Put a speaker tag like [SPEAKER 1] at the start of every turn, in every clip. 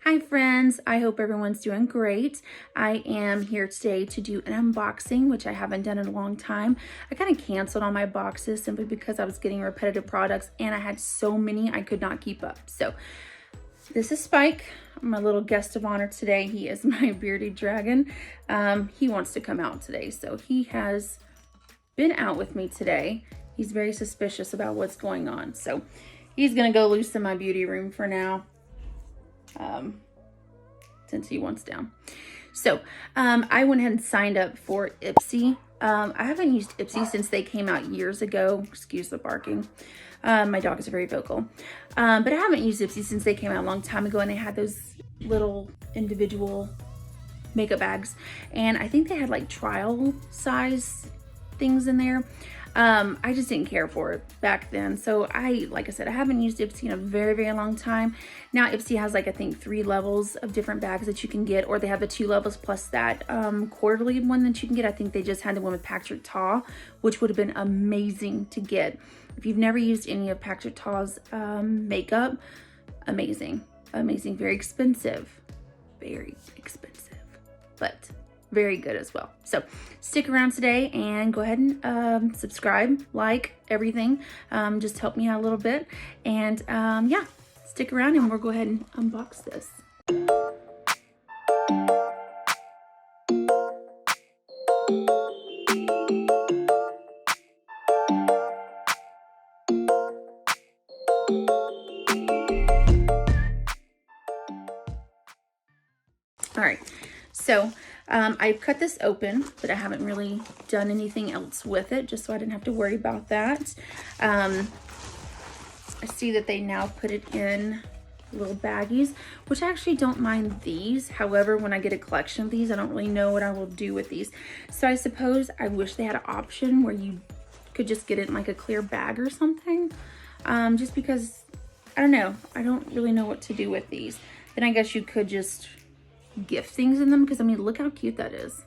[SPEAKER 1] Hi friends, I hope everyone's doing great. I am here today to do an unboxing, which I haven't done in a long time. I kind of canceled on my boxes simply because I was getting repetitive products and I had so many I could not keep up. So this is Spike, my little guest of honor today. He is my bearded dragon. He wants to come out today, so he has been out with me today. He's very suspicious about what's going on, so he's gonna go loose in my beauty room for now. Since he wants down. So I went ahead and signed up for Ipsy. I haven't used Ipsy since they came out years ago. Excuse the barking. My dog is very vocal. But I haven't used Ipsy since they came out a long time ago, and they had those little individual makeup bags. And I think they had like trial size things in there. I just didn't care for it back then. So like I said, I haven't used Ipsy in a very, very long time. Now Ipsy has like, I think 3 levels of different bags that you can get, or they have the 2 levels plus that quarterly one that you can get. I think they just had the one with Patrick Ta, which would have been amazing to get. If you've never used any of Patrick Ta's makeup, amazing, amazing, very expensive, but very good as well. So stick around today and go ahead and subscribe, like, everything. Just help me out a little bit. And yeah, stick around and we'll go ahead and unbox this. All right, so I've cut this open, but I haven't really done anything else with it, just so I didn't have to worry about that. I see that they now put it in little baggies, which I actually don't mind these. However, when I get a collection of these, I don't really know what I will do with these. So I suppose I wish they had an option where you could just get it in like a clear bag or something. Just because, I don't know, I don't really know what to do with these. Then I guess you could just gift things in them, because I mean, look how cute that is.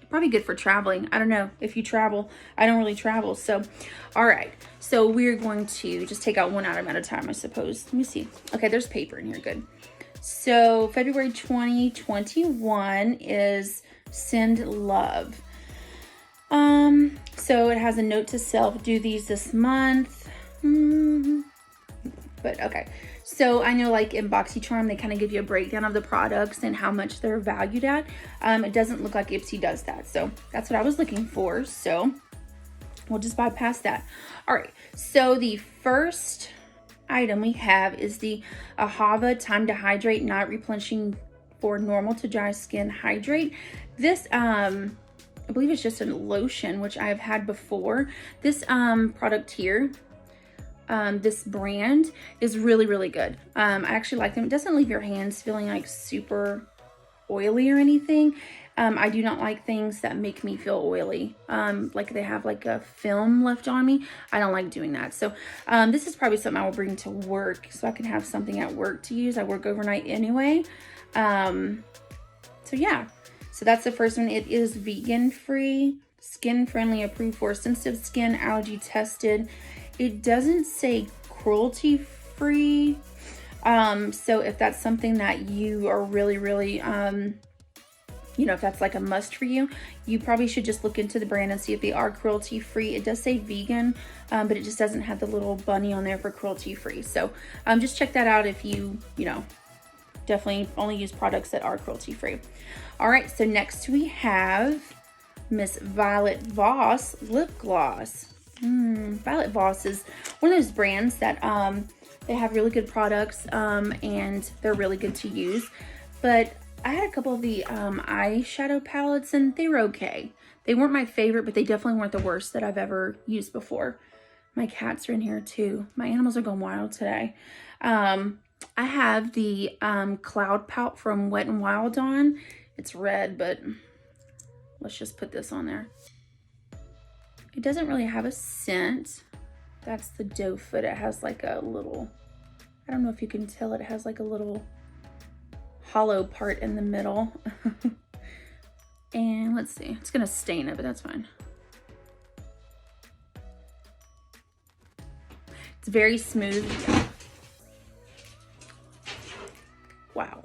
[SPEAKER 1] Probably good for traveling. I don't know if you travel. I don't really travel. So all right, so we're going to just take out one item at a time, I suppose. Let me see. Okay, there's paper in here. Good. So February 2021 is Send Love. So it has a note to self, do these this month. But okay, so I know like in BoxyCharm, they kind of give you a breakdown of the products and how much they're valued at. It doesn't look like Ipsy does that. So that's what I was looking for. So we'll just bypass that. All right, so the first item we have is the Ahava Time to Hydrate, Not Replenishing for Normal to Dry Skin Hydrate. This, I believe it's just a lotion, which I have had before. This product here, this brand is really, really good. I actually like them. It doesn't leave your hands feeling like super oily or anything. I do not like things that make me feel oily. Like they have like a film left on me. I don't like doing that. So this is probably something I will bring to work so I can have something at work to use. I work overnight anyway. So yeah, so that's the first one. It is vegan free, skin friendly, approved for sensitive skin, allergy tested. It doesn't say cruelty free. So if that's something that you are really, really, you know, if that's like a must for you, you probably should just look into the brand and see if they are cruelty free. It does say vegan, but it just doesn't have the little bunny on there for cruelty free. So just check that out if you know, definitely only use products that are cruelty free. All right, so next we have Miss Violet Voss lip gloss. Violet Voss is one of those brands that they have really good products and they're really good to use. But I had a couple of the eyeshadow palettes and they were okay. They weren't my favorite, but they definitely weren't the worst that I've ever used before. My cats are in here too. My animals are going wild today. I have the Cloud Pout from Wet n Wild on. It's red, but let's just put this on there. It doesn't really have a scent. That's the doe foot. It has like a little, I don't know if you can tell, it has like a little hollow part in the middle. And let's see, it's gonna stain it, but that's fine. It's very smooth. Wow.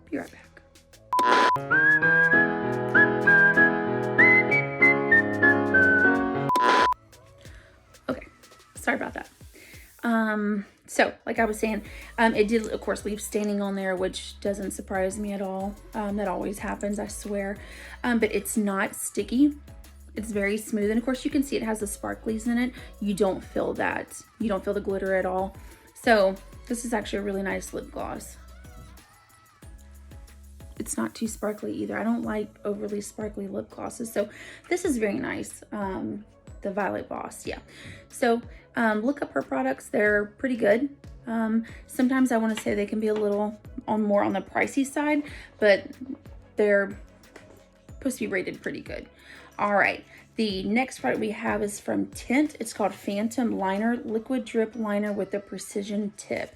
[SPEAKER 1] Be right back. Okay, sorry about that. So like I was saying, it did of course leave staining on there, which doesn't surprise me at all. That always happens, I swear. But it's not sticky. It's very smooth. And of course you can see it has the sparklies in it. You don't feel that. You don't feel the glitter at all. So this is actually a really nice lip gloss. It's not too sparkly either. I don't like overly sparkly lip glosses. So this is very nice. The Violet Boss, yeah. So look up her products. They're pretty good. Sometimes I want to say they can be a little more on the pricey side, but they're supposed to be rated pretty good. All right, the next product we have is from Tint. It's called Phantom Liner Liquid Drip Liner with a Precision Tip,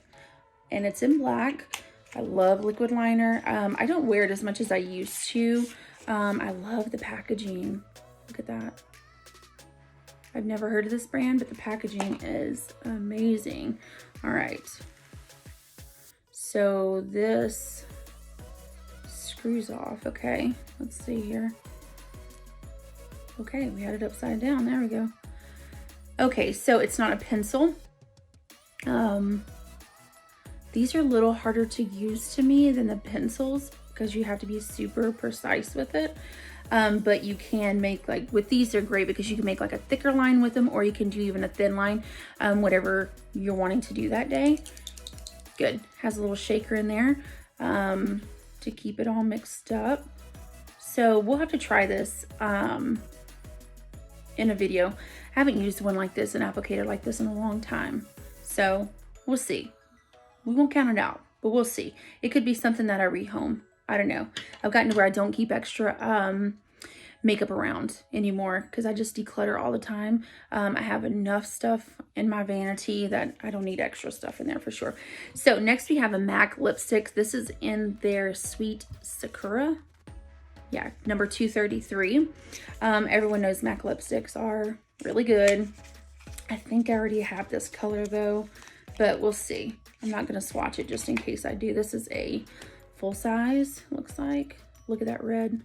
[SPEAKER 1] and it's in black. I love liquid liner. I don't wear it as much as I used to. I love the packaging. Look at that. I've never heard of this brand, but the packaging is amazing. All right. So this screws off. Okay, let's see here. Okay, we had it upside down. There we go. Okay, so it's not a pencil. These are a little harder to use to me than the pencils because you have to be super precise with it. But you can make, like with these, they're great because you can make like a thicker line with them, or you can do even a thin line, whatever you're wanting to do that day. Good. Has a little shaker in there to keep it all mixed up. So we'll have to try this in a video. I haven't used one like this, an applicator like this, in a long time. So we'll see. We won't count it out, but we'll see. It could be something that I rehome. I don't know. I've gotten to where I don't keep extra makeup around anymore because I just declutter all the time. I have enough stuff in my vanity that I don't need extra stuff in there for sure. So next we have a MAC lipstick. This is in their Sweet Sakura. Yeah, number 233. Everyone knows MAC lipsticks are really good. I think I already have this color though, but we'll see. I'm not gonna swatch it just in case I do. This is a full size, looks like. Look at that red.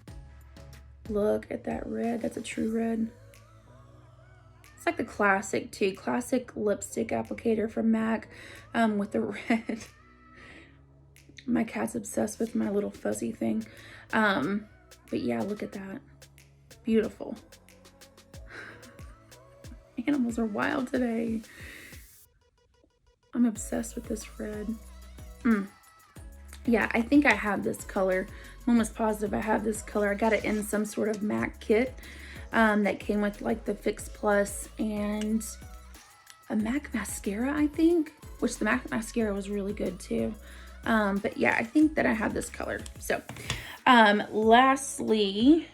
[SPEAKER 1] Look at that red. That's a true red. It's like the classic too. Classic lipstick applicator from MAC with the red. My cat's obsessed with my little fuzzy thing. But yeah, look at that. Beautiful. Animals are wild today. I'm obsessed with this red. Yeah, I think I have this color. I'm almost positive I have this color. I got it in some sort of MAC kit that came with like the Fix Plus and a MAC mascara, I think, which the MAC mascara was really good too. But yeah, I think that I have this color. So lastly,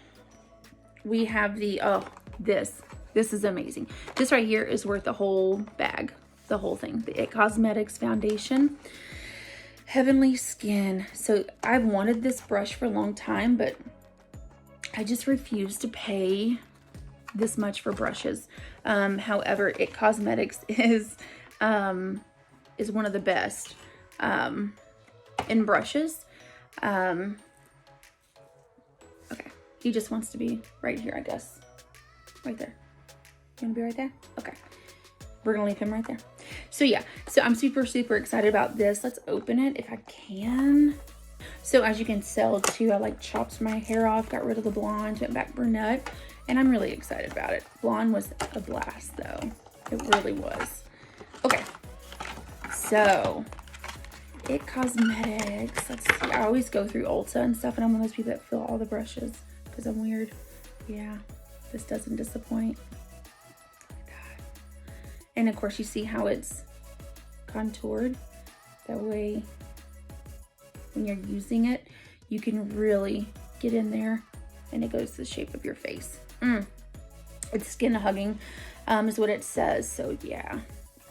[SPEAKER 1] we have the, this is amazing. This right here is worth the whole bag, the whole thing. The It Cosmetics foundation. Heavenly Skin. So I've wanted this brush for a long time, but I just refuse to pay this much for brushes. However, It Cosmetics is one of the best in brushes. Okay, he just wants to be right here, I guess. Right there. You want to be right there? Okay. We're gonna leave him right there. So yeah, so I'm super excited about this. Let's open it if I can. So as you can tell too, I like chopped my hair off, got rid of the blonde, went back brunette, and I'm really excited about it. Blonde was a blast though. It really was. Okay, so It Cosmetics. Let's see, I always go through Ulta and stuff, and I'm one of those people that fill all the brushes because I'm weird. Yeah, this doesn't disappoint. And of course you see how it's contoured. That way, when you're using it, you can really get in there and it goes to the shape of your face. It's skin hugging is what it says. So yeah,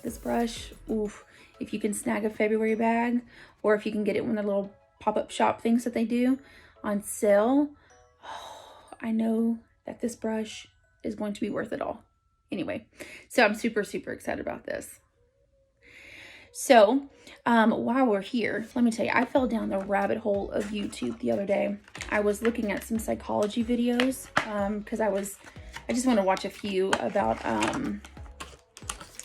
[SPEAKER 1] this brush, oof. If you can snag a February bag, or if you can get it in the little pop-up shop things that they do on sale, I know that this brush is going to be worth it all. Anyway, so I'm super excited about this. So while we're here, let me tell you, I fell down the rabbit hole of YouTube the other day. I was looking at some psychology videos because I just want to watch a few about,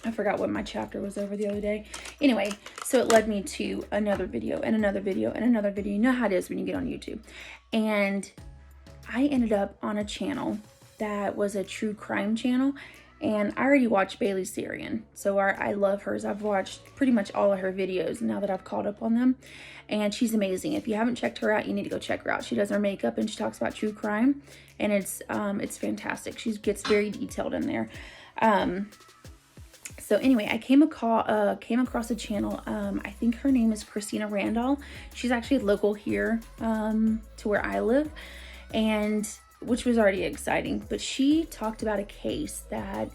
[SPEAKER 1] I forgot what my chapter was over the other day. Anyway, so it led me to another video and another video and another video. You know how it is when you get on YouTube. And I ended up on a channel that was a true crime channel. And I already watched Bailey Sarian, so I love hers. I've watched pretty much all of her videos now that I've caught up on them. And she's amazing. If you haven't checked her out, you need to go check her out. She does her makeup and she talks about true crime. And it's fantastic. She gets very detailed in there. So anyway, I came across a channel. I think her name is Christina Randall. She's actually local here to where I live, and which was already exciting. But she talked about a case that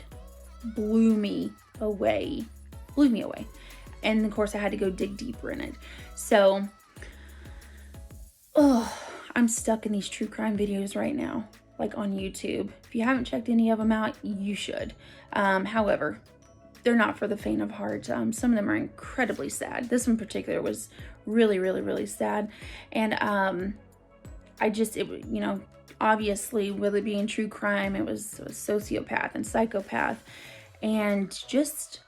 [SPEAKER 1] blew me away. And of course, I had to go dig deeper in it. So, I'm stuck in these true crime videos right now, like on YouTube. If you haven't checked any of them out, you should. However, they're not for the faint of heart. Some of them are incredibly sad. This one in particular was really, really, really sad. And obviously, with it being true crime, it was a sociopath and psychopath. And just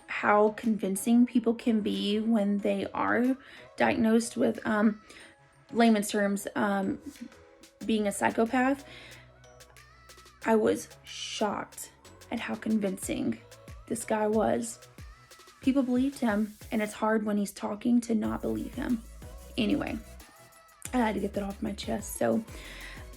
[SPEAKER 1] how convincing people can be when they are diagnosed with, layman's terms, being a psychopath. I was shocked at how convincing this guy was. People believed him, and it's hard when he's talking to not believe him. Anyway, I had to get that off my chest. So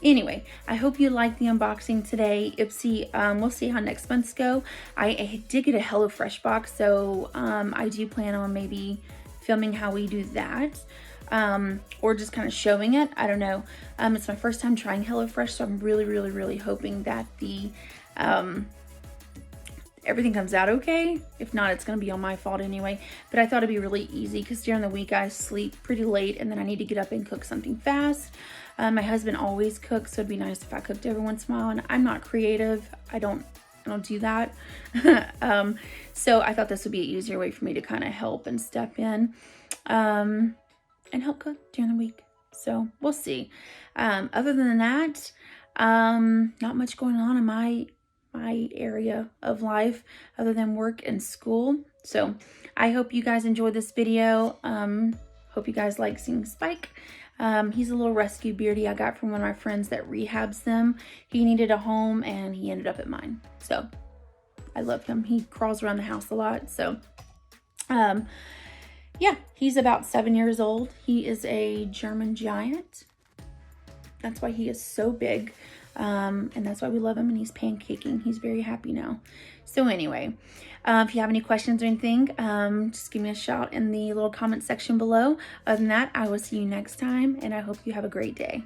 [SPEAKER 1] anyway, I hope you liked the unboxing today. Ipsy, we'll see how next month's go. I did get a HelloFresh box, so I do plan on maybe filming how we do that. Or just kind of showing it. I don't know. It's my first time trying HelloFresh, so I'm really, really, really hoping that the everything comes out okay. If not, it's going to be on my fault anyway. But I thought it'd be really easy because during the week I sleep pretty late and then I need to get up and cook something fast. My husband always cooks, so it'd be nice if I cooked every once in a while. And I'm not creative. I don't do that. So I thought this would be an easier way for me to kind of help and step in and help cook during the week. So we'll see. Other than that, not much going on in my area of life other than work and school. So I hope you guys enjoyed this video. Hope you guys like seeing Spike. He's a little rescue beardie I got from one of my friends that rehabs them. He needed a home and he ended up at mine. So I love him. He crawls around the house a lot. So yeah, he's about 7 years old. He is a German giant. That's why he is so big. And that's why we love him, and he's pancaking. He's very happy now. So anyway, if you have any questions or anything, just give me a shout in the little comment section below. Other than that, I will see you next time, and I hope you have a great day.